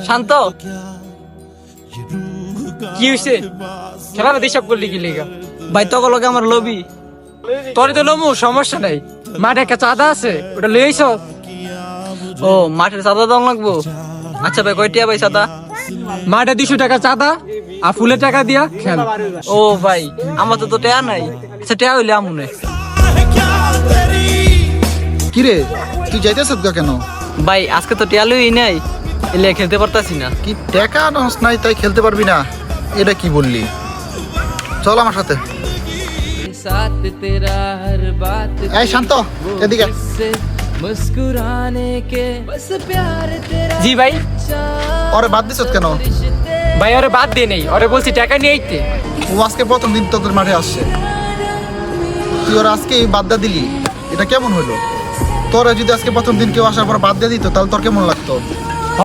শান্ত কি হইছে? খেলা না দিশাব করলি কি লেগা? ভাই তকলকে আমার লবি। তোর তো লমু সমস্যা নাই, মাঠে একটা চাঁদা আছে ওটা লই আইছ। ও মাঠের চাঁদা দাম লাগবো। আচ্ছা ভাই কয়টিয়া ভাই চাঁদা? মাঠে 200 টাকা চাঁদা আর ফুলের টাকা দিয়া খেল। ও ভাই আমার তো টেয়া নাই। আচ্ছা টেয়া হইলে আমুনে। কিরে তুই যাইতেছ কেন? ভাই আজকে তো টেয়া লই নাই, এলে খেলতে পারতাছি না। কি টাকা নস নাই তাই খেলতে পারবি না? এটা কি বললি? চল আমার সাথে। এই শান্ত এদিকে। জি ভাই। ওরে বাদ দিছ কেন? ভাই ওরে বাদ দিয়ে নেই, ওরে বলছি টাকা নিয়ে আইতে। ও আজকে প্রথম দিন তোদের মাঠে আসছে, তুই ওর আজকে বাদ দিয়ে দিলি, এটা কেমন হলো? তোরা যদি আজকে প্রথম দিন কেউ আসার পর বাদ দিয়ে দিত তাহলে তোর কেমন লাগতো?